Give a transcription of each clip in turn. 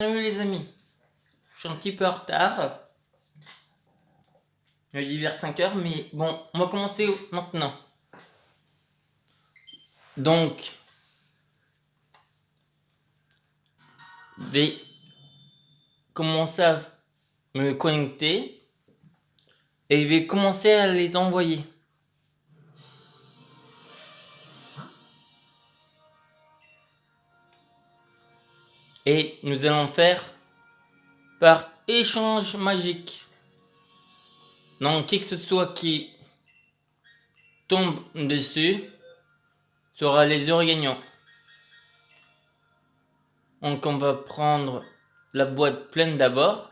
Salut les amis, je suis un petit peu en retard. Il est vers 5 heures, mais bon, on va commencer maintenant. Donc, je vais commencer à me connecter et je vais commencer à les envoyer. Et nous allons faire par échange magique. Donc, qui que ce soit qui tombe dessus sera les heureux gagnants. Donc, on va prendre la boîte pleine d'abord.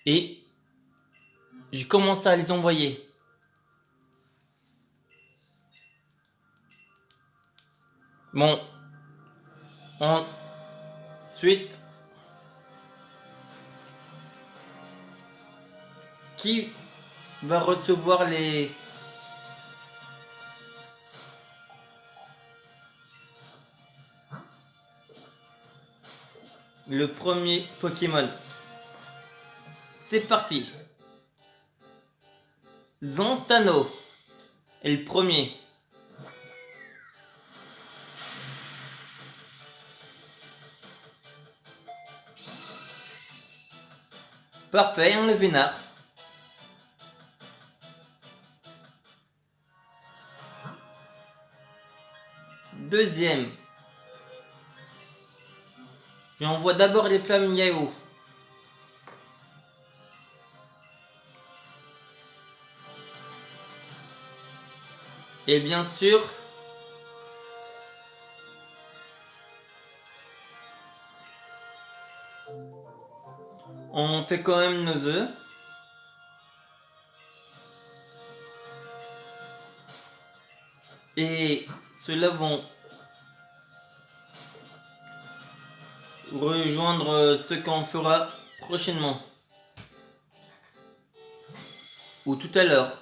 Et je commence à les envoyer. Bon, ensuite, qui va recevoir le premier Pokémon? C'est parti. Zontano est le premier. Parfait, un le vénard. Deuxième. J'envoie d'abord les flammes Yao. Et bien sûr, on fait quand même nos œufs. Et ceux-là vont rejoindre ce qu'on fera prochainement. Ou tout à l'heure.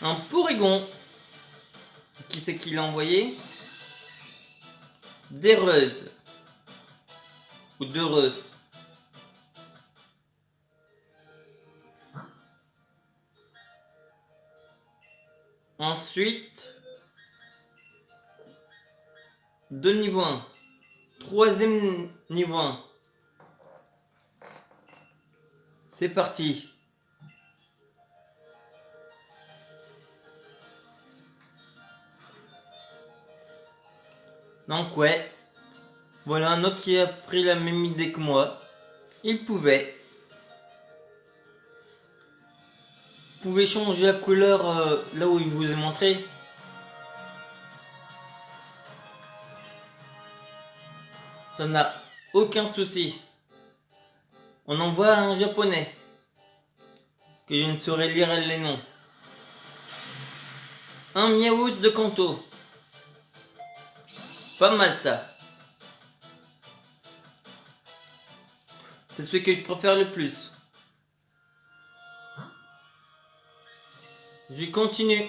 Un Porygon. Qui c'est qui l'a envoyé? D'Heureuse. Ou d'Heureux. Ensuite, deux niveau 1. Troisième niveau 1. C'est parti. Donc ouais, voilà un autre qui a pris la même idée que moi. Il pouvait changer la couleur là où je vous ai montré. Ça n'a aucun souci. On envoie un japonais que je ne saurais lire les noms. Un Miaous de Kanto. Pas mal ça. C'est celui que je préfère le plus. Je continue.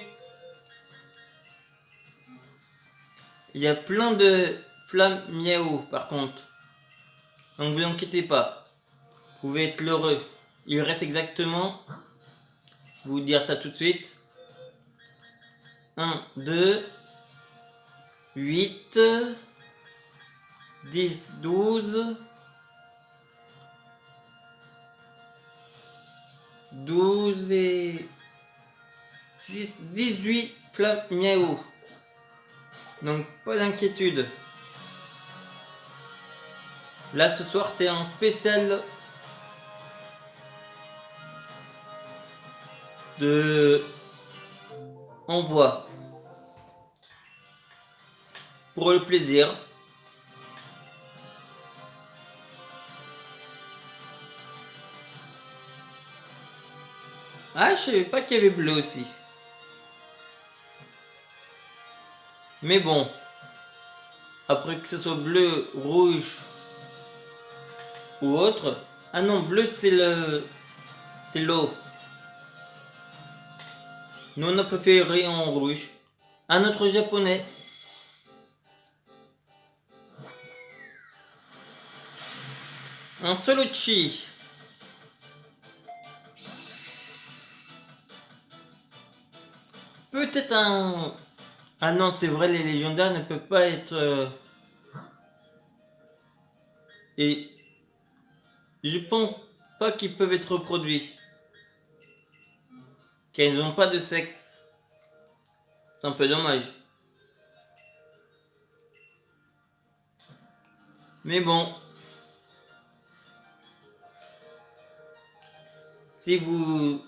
Il y a plein de flammes Miaou par contre. Donc vous inquiétez pas. Vous pouvez être heureux. Il reste exactement, je vais vous dire ça tout de suite. 1, 2, 8, 10, 12, 12 et 6, 18 flammes Miaou. Donc pas d'inquiétude. Là ce soir c'est un spécial de envoi. Pour le plaisir. Ah, je savais pas qu'il y avait bleu aussi. Mais bon. Après que ce soit bleu, rouge ou autre. Ah non, bleu c'est l'eau. Nous on a préféré en rouge. Un autre japonais. Un Solochi. Peut-être un... Ah non, c'est vrai, les légendaires ne peuvent pas être... Et je pense pas qu'ils peuvent être reproduits. Car ils n'ont pas de sexe. C'est un peu dommage. Mais bon. Si vous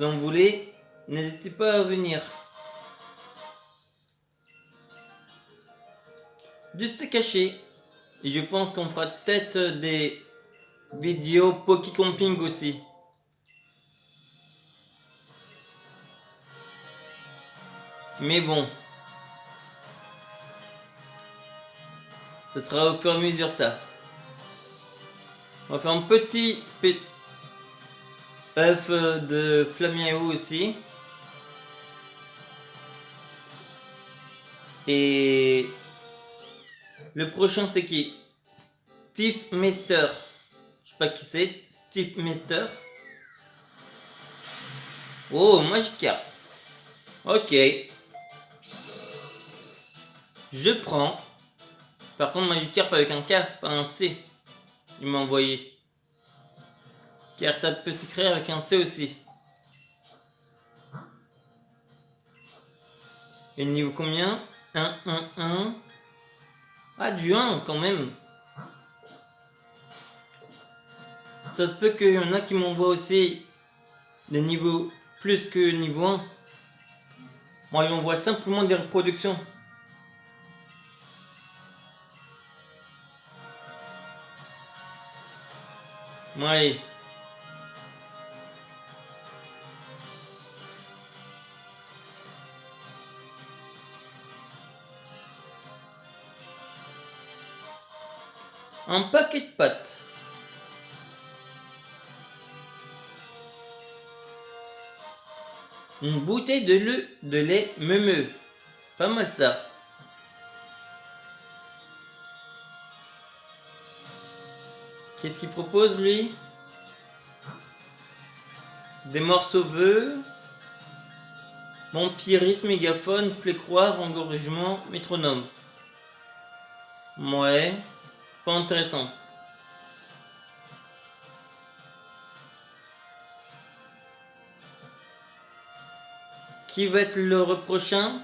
en voulez, n'hésitez pas à venir. Juste caché. Et je pense qu'on fera peut-être des vidéos Poké Camping aussi. Mais bon. Ça sera au fur et à mesure ça. On va faire un petit œuf de Flamiao aussi. Et le prochain c'est qui? Steve Meister. Je sais pas qui c'est. Steve Meister. Oh, Magikarp. Ok. Je prends. Par contre, Magikarp avec un K, pas un C. Il m'a envoyé. Car ça peut s'écrire avec un C aussi. Et niveau combien? 1, 1, 1. Ah, du 1 quand même. Ça se peut qu'il y en a qui m'envoient aussi des niveaux plus que niveau 1. Moi, il m'envoie simplement des reproductions. Bon, allez. Un paquet de pâtes. Une bouteille de lait meumeux. Pas mal ça. Qu'est-ce qu'il propose lui? Des morceaux vœux. Vampirisme, mégaphone, plécroire, engorgement, métronome. Ouais. Pas intéressant. Qui va être le prochain?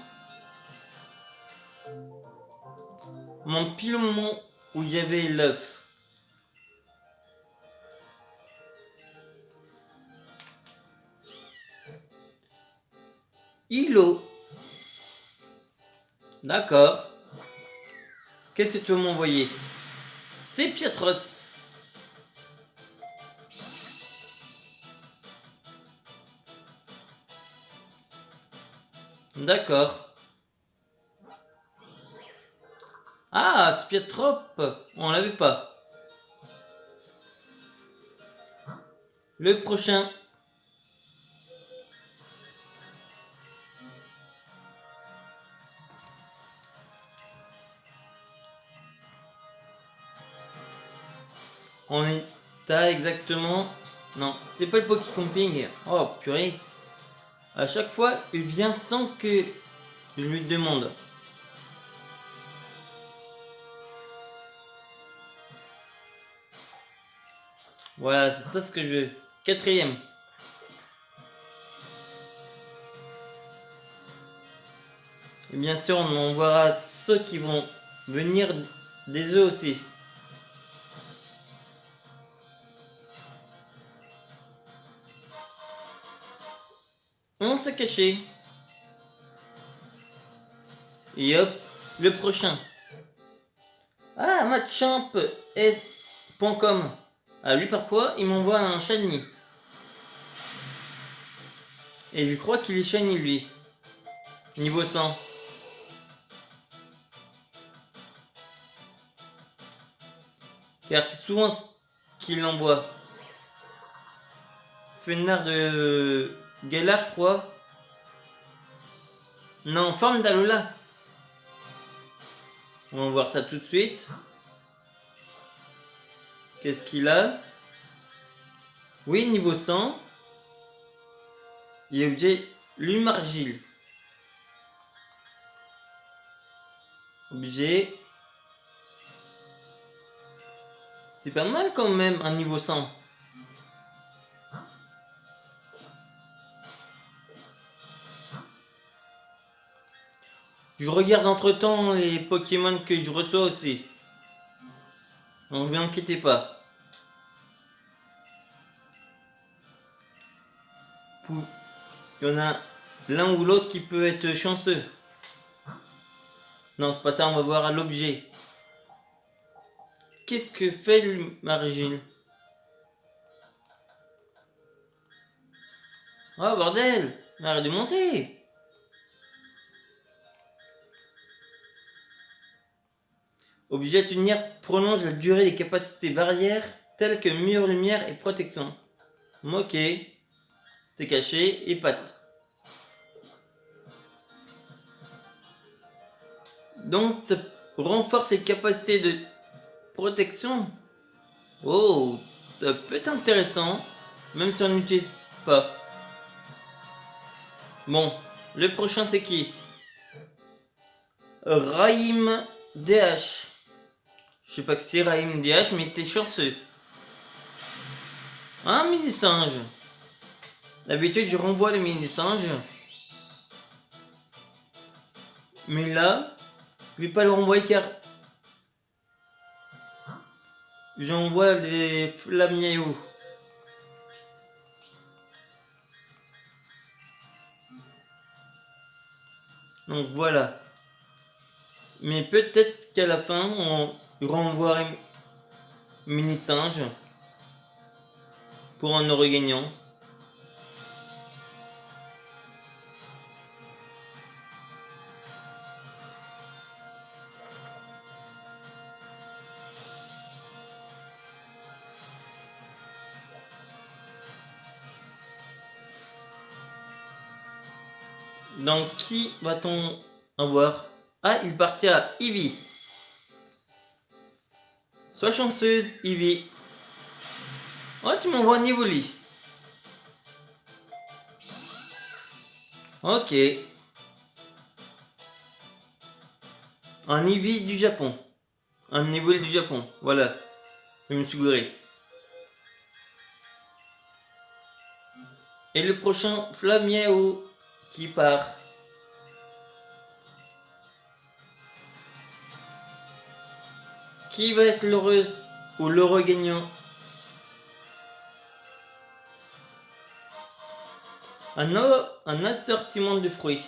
Mon pile au moment où il y avait l'œuf. Hilo. D'accord. Qu'est-ce que tu veux m'envoyer? C'est Pietros. D'accord. Ah, c'est Pietrop. On l'avait pas. Le prochain. On est à exactement... Non, c'est pas le Poké Camping. Oh, purée. À chaque fois, il vient sans que je lui demande. Voilà, c'est ça ce que je veux. Quatrième. Et bien sûr, on enverra ceux qui vont venir des œufs aussi. On s'est caché. Et hop, le prochain. Ah, matchamp.com. Ah, lui, parfois, il m'envoie un shiny. Et je crois qu'il est shiny, lui. Niveau 100. Car c'est souvent ce qu'il envoie. Fenard de Galar, je crois. Non, forme d'Alola. On va voir ça tout de suite. Qu'est-ce qu'il a? Oui, niveau 100. Il y a objet Lumargile. Objet. C'est pas mal quand même, un niveau 100. Je regarde entre temps les Pokémon que je reçois aussi. Donc vous inquiétez pas. Il y en a l'un ou l'autre qui peut être chanceux. Non, c'est pas ça, on va voir à l'objet. Qu'est-ce que fait le margine? Oh bordel! Arrête de monter! Objet à tenir prolonge la durée des capacités barrières telles que mur, lumière et protection. Ok. C'est caché et patte. Donc ça renforce les capacités de protection. Oh, ça peut être intéressant, même si on n'utilise pas. Bon, le prochain c'est qui? Raïm DH. Je sais pas que c'est Raïm DH, mais t'es chanceux. Un mini-singe. D'habitude, je renvoie les mini-singes. Mais là, je vais pas le renvoyer car j'envoie des Flamiaou. Donc voilà. Mais peut-être qu'à la fin, on renvoie un mini-singe pour un heureux gagnant. Donc qui va-t-on avoir? Ah, il partit à Eevee. Sois chanceuse, Eevee. Oh, tu m'envoies un Evoli. Ok. Un Eevee du Japon. Un Evoli du Japon. Voilà. Je me suis gouré. Et le prochain Flamiaou qui part. Qui va être l'heureuse ou l'heureux gagnant? Un assortiment de fruits.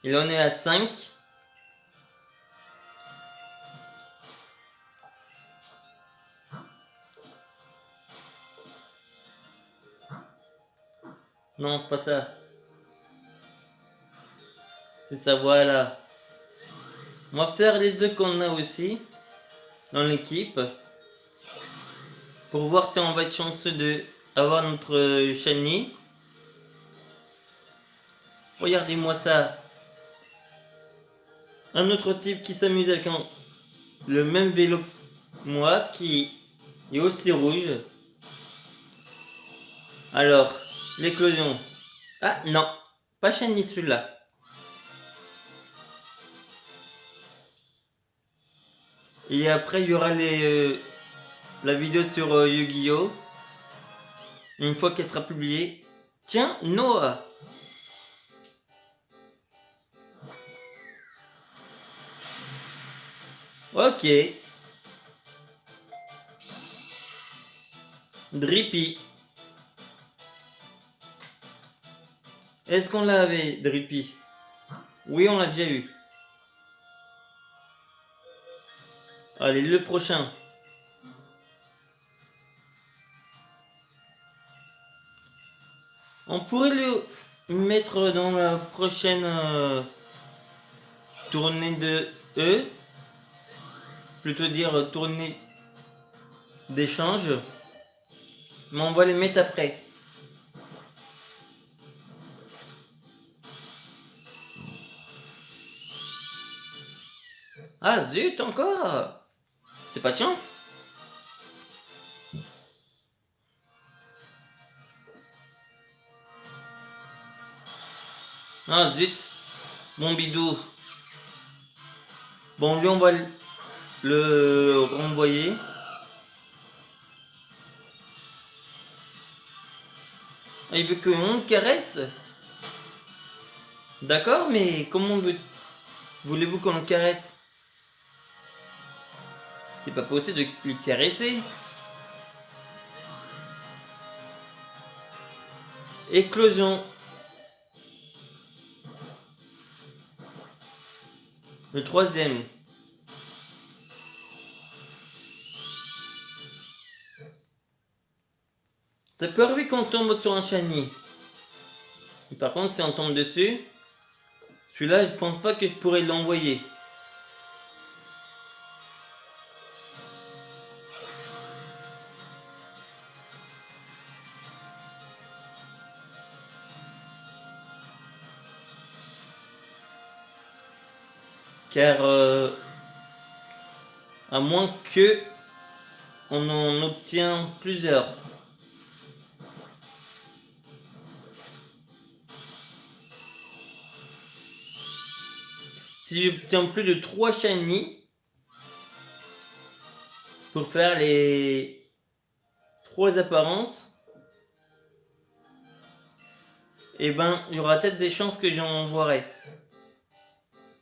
Il en est à 5. Non, c'est pas ça. C'est ça, voilà. On va faire les œufs qu'on a aussi dans l'équipe. Pour voir si on va être chanceux de avoir notre shiny. Regardez-moi ça. Un autre type qui s'amuse avec le même vélo que moi, qui est aussi rouge. Alors, l'éclosion. Ah non, pas shiny celui-là. Et après, il y aura la vidéo sur Yu-Gi-Oh! Une fois qu'elle sera publiée. Tiens, Noah! Ok. Drippy. Est-ce qu'on l'avait, Drippy? Oui, on l'a déjà eu. Allez, le prochain. On pourrait le mettre dans la prochaine tournée de E. Plutôt dire tournée d'échange. Mais on va les mettre après. Ah zut, encore! C'est pas de chance. Ah zut, mon bidou. Bon, lui on va le renvoyer. Ah, il veut qu'on le caresse. D'accord, mais comment voulez-vous qu'on le caresse? C'est pas possible de le caresser. Éclosion. Le troisième. Ça peut arriver qu'on tombe sur un chenille. Par contre, si on tombe dessus, celui-là, je pense pas que je pourrais l'envoyer. Car à moins que on en obtient plusieurs. Si j'obtiens plus de 3 shiny pour faire les 3 apparences, et ben il y aura peut-être des chances que j'en envoierai.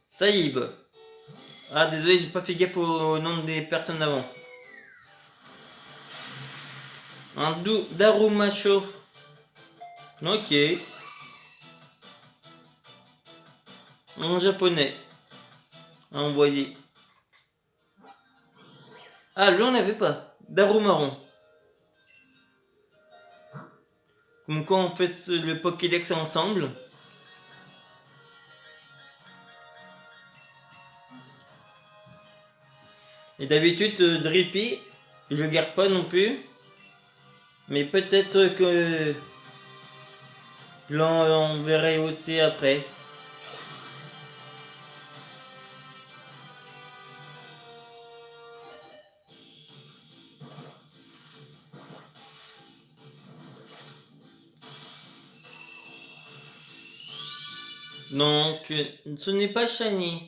Saïb. Ah désolé, j'ai pas fait gaffe au nom des personnes avant. Un Darumacho. Ok. En japonais. Envoyé. Ah, lui on n'avait pas. Darumaron. Comme quoi on fait le Pokédex ensemble. Et d'habitude, Drippy, je le garde pas non plus. Mais peut-être que je l'enverrai aussi après. Donc, ce n'est pas shiny.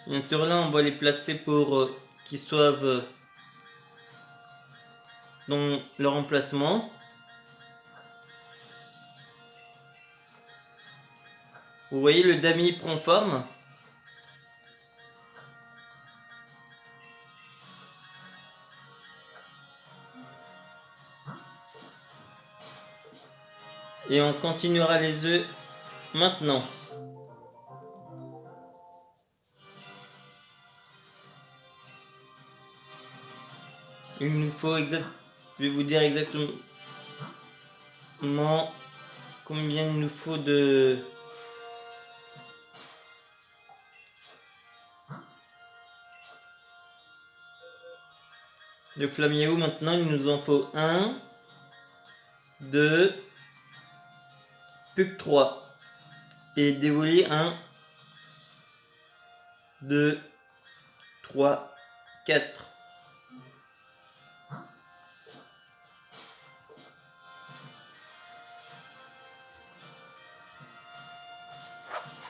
Bien sûr, là, on va les placer pour qu'ils soient dans leur emplacement. Vous voyez, le damier prend forme. Et on continuera les œufs maintenant. Il nous faut je vais vous dire exactement combien il nous faut de Flamiaou. Maintenant, il nous en faut 1, 2, plus que 3. Et dévoiler 1, 2, 3, 4.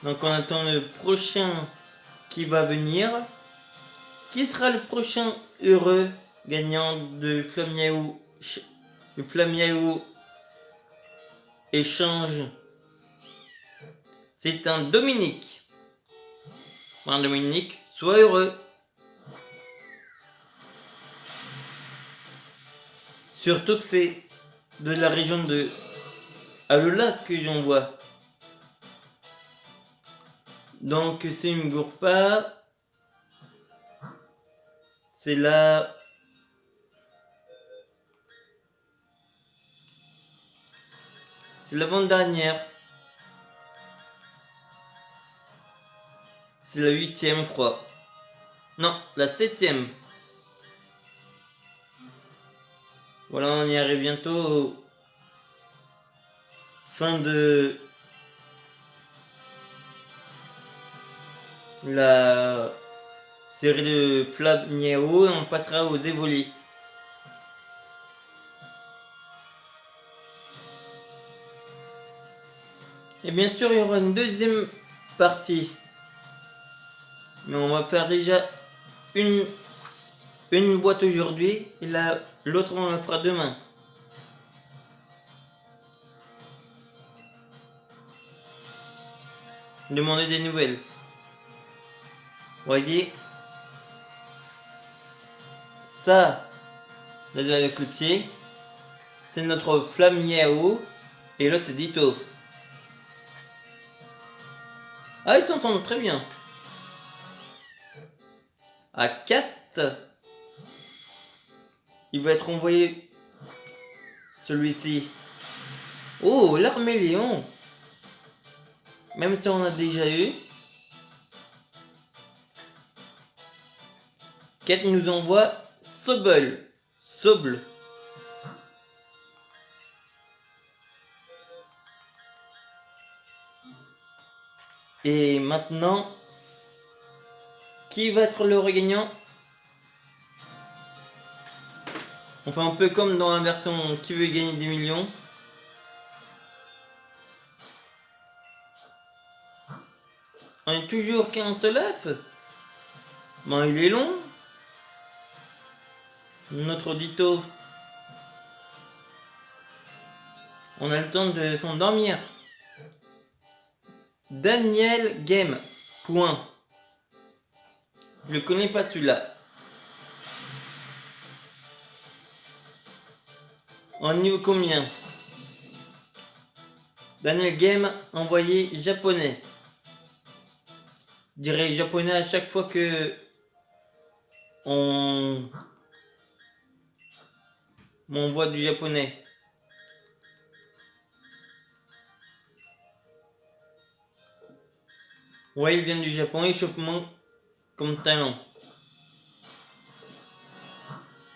Donc on attend le prochain qui va venir. Qui sera le prochain heureux gagnant de Flamiaou échange? C'est un Dominique. Un Dominique, sois heureux. Surtout que c'est de la région de Alola que j'en vois. Donc c'est une Gourpa. C'est la... C'est l'avant-dernière. C'est la 8e, je crois. Non, la 7e. Voilà, on y arrive bientôt. Fin de... la série de Flab Miao et on passera aux Evoli. Et bien sûr, il y aura une deuxième partie. Mais on va faire déjà une boîte aujourd'hui et l'autre on la fera demain. Demandez des nouvelles. Voyez, ça, là avec le pied, c'est notre flamme Miao et l'autre c'est Ditto. Ah, ils s'entendent très bien. À 4, il va être envoyé celui-ci. Oh, l'Arméléon. Même si on a déjà eu. 4 nous envoie Sobble. Sobble. Et maintenant, qui va être le regagnant? On fait un peu comme dans la version Qui veut gagner des millions. On est toujours qu'un seul œuf. Ben, il est long. Notre Ditto. On a le temps de s'endormir. Daniel Game. Point. Je le connais pas celui-là. En niveau combien? Daniel Game envoyé japonais. Je dirais japonais à chaque fois que on m'envoie du japonais. Ouais, il vient du Japon, échauffement comme talent.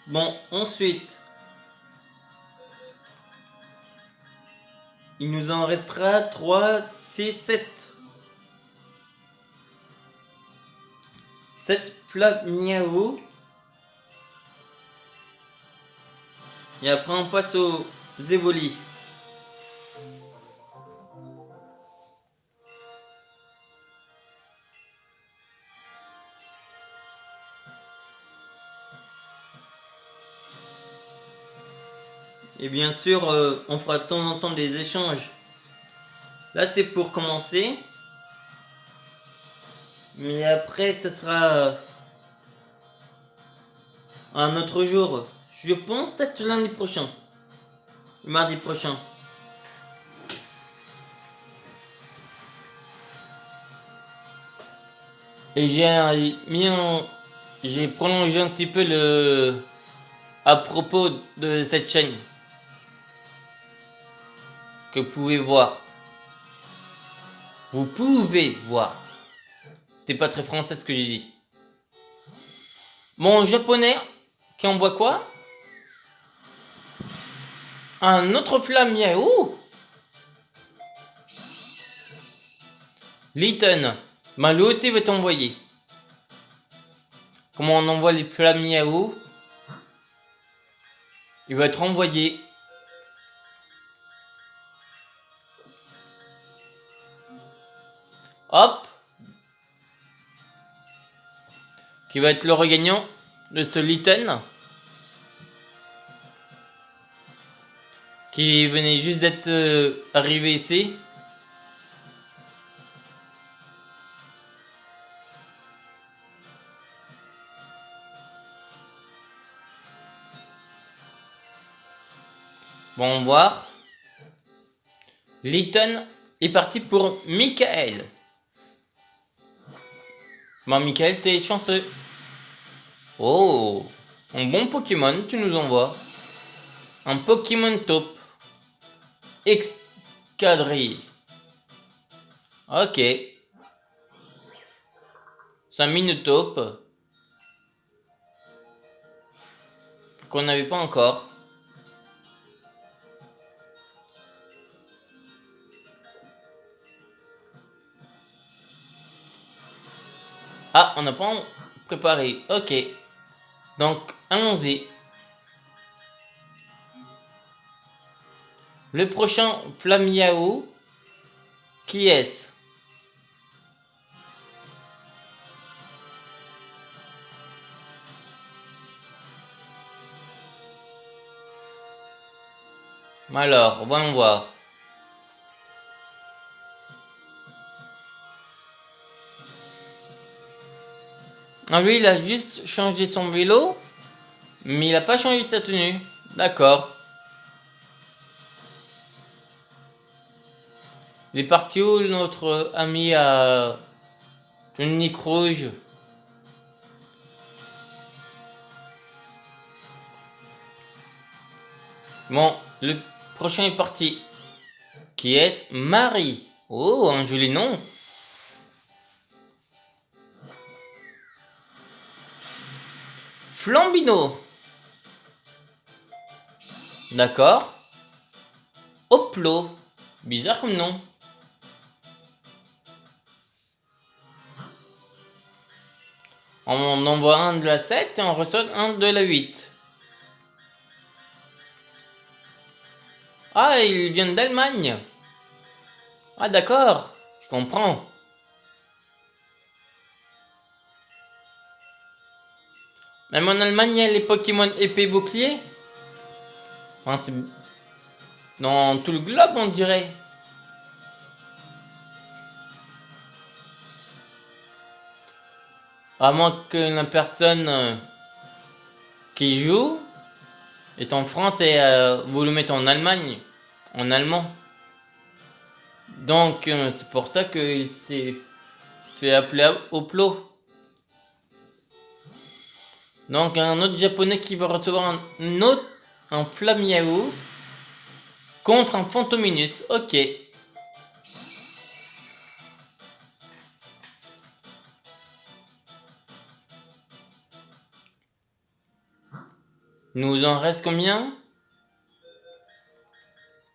Bon, ensuite, il nous en restera 3, 6, 7. 7 Flab Miao. Et après on passe aux Evoli. Et bien sûr, on fera de temps en temps des échanges. Là, c'est pour commencer. Mais après, ce sera un autre jour. Je pense peut-être lundi prochain. Mardi prochain. Et j'ai prolongé un petit peu le... à propos de cette chaîne. Que vous pouvez voir. Vous pouvez voir. C'était pas très français ce que j'ai dit. Mon japonais qui envoie quoi? Un autre flamme Miao. Litton. Ben lui aussi va t'envoyer. Comment on envoie les flammes Miao? Il va être envoyé. Hop. Qui va être le regagnant de ce Litton. Qui venait juste d'être arrivé ici. Bon, on va voir. Litton est parti pour Michael. Bon, Michael, t'es chanceux. Oh, un bon Pokémon, tu nous envoies. Un Pokémon taupe. Excadrille. Ok. C'est un Minotaupe. Qu'on n'avait pas encore. Ah, on n'a pas préparé. Ok. Donc, allons-y. Le prochain Flamiao. Qui est-ce? Alors, voyons voir. Ah, lui, il a juste changé son vélo, mais il n'a pas changé sa tenue. D'accord. Il est parti où, notre ami à tunique rouge? Bon, le prochain est parti. Qui est-ce? Marie. Oh, un joli nom. Flambino. D'accord. Hoplo. Bizarre comme nom. On envoie un de la 7 et on reçoit un de la 8. Ah, ils viennent d'Allemagne. Ah, d'accord. Je comprends. Même en Allemagne, il y a les Pokémon épée bouclier. Enfin, c'est dans tout le globe, on dirait. À moins que la personne qui joue est en France et vous le mettez en Allemagne, en allemand. Donc, c'est pour ça qu'il s'est fait appeler Oplo. Donc, un autre japonais qui va recevoir un Flamiao contre un Fantominus. Ok. Nous en reste combien?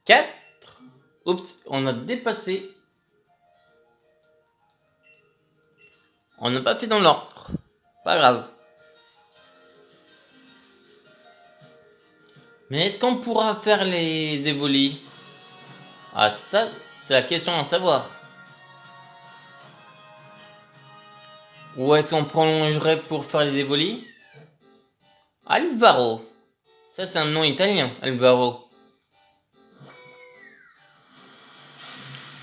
4. Oups, on a dépassé. On n'a pas fait dans l'ordre. Pas grave. Mais est-ce qu'on pourra faire les évolis? Ah, ça, c'est la question à savoir. Ou est-ce qu'on prolongerait pour faire les évolis? Alvaro. Ça, c'est un nom italien, Alvaro.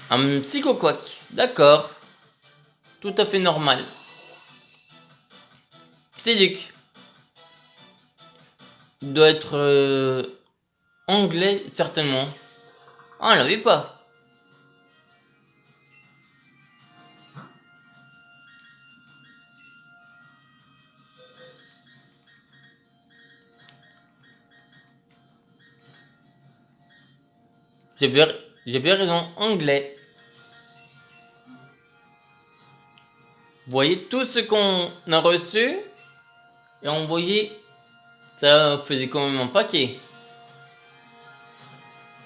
Un psychoquack. D'accord. Tout à fait normal. Psyduc. Il doit être anglais, certainement. Ah, on l'avait pas. J'avais raison, anglais. Vous voyez tout ce qu'on a reçu et envoyé, ça faisait quand même un paquet.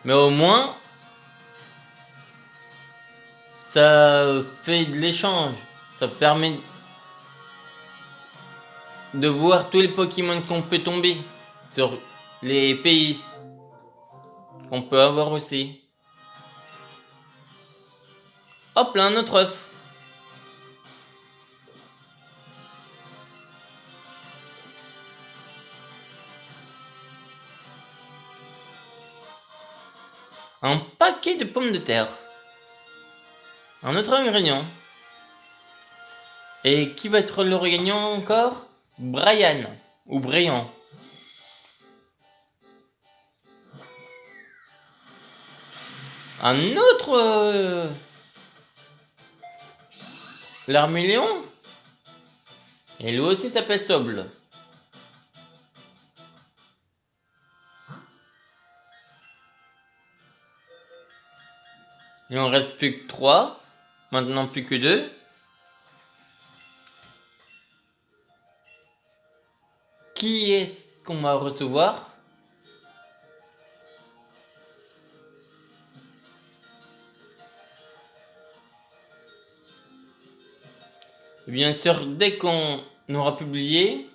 Mais au moins, ça fait de l'échange. Ça permet de voir tous les Pokémon qu'on peut tomber sur les pays qu'on peut avoir aussi. Hop là, un autre œuf. Un paquet de pommes de terre. Un autre ingrédient. Et qui va être le gagnant encore? Brian. Ou Brian. Un autre L'Arméléon. Et lui aussi s'appelle Soble. Il en reste plus que 3. Maintenant plus que 2. Qui est-ce qu'on va recevoir? Et bien sûr, dès qu'on aura publié,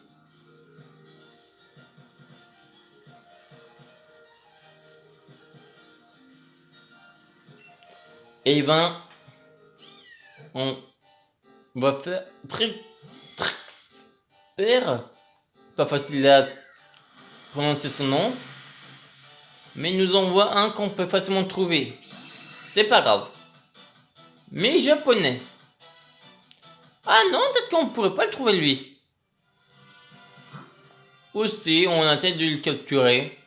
et ben, on va faire Trixper. Pas facile à prononcer son nom. Mais il nous envoie un qu'on peut facilement trouver. C'est pas grave. Mais japonais. Ah non, peut-être qu'on pourrait pas le trouver lui. Aussi, on a peut-être dû le capturer.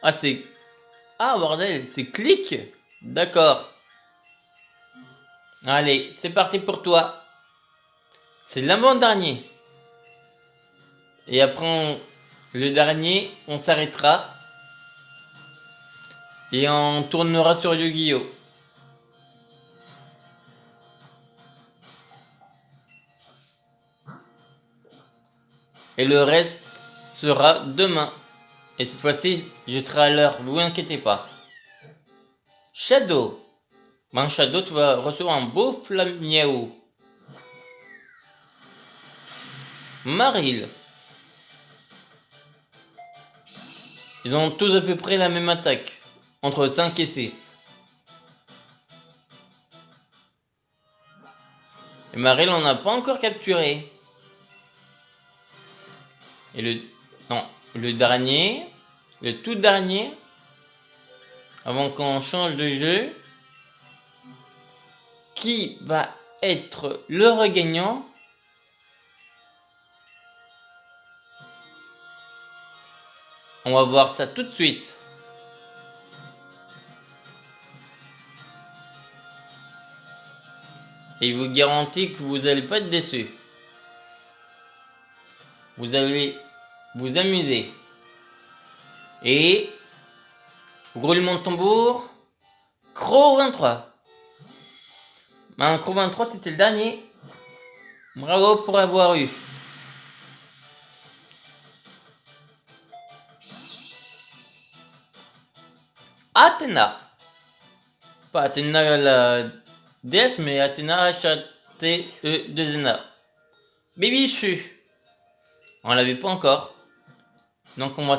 Ah c'est... Ah bordel, c'est clic. D'accord. Allez, c'est parti pour toi. C'est l'avant-dernier. Et après, le dernier, on s'arrêtera. Et on tournera sur Yu-Gi-Oh! Et le reste sera demain. Et cette fois-ci, je serai à l'heure, vous inquiétez pas. Shadow. Ben Shadow, tu vas recevoir un beau Flamiao. Maril. Ils ont tous à peu près la même attaque. Entre 5 et 6. Et Maril, on n'a pas encore capturé. Et le... Non, le dernier. Le tout dernier. Avant qu'on change de jeu. Qui va être le regagnant? On va voir ça tout de suite. Et je vous garantis que vous n'allez pas être déçus. Vous allez vous amuser. Et... roulement de tambour. Crow 23. Ben, Crow 23, t'étais le dernier. Bravo pour avoir eu. Athéna. Pas Athéna la déesse, mais Athéna H-A-T-E-2-N-A. Bibichu. On l'avait pas encore. Donc on va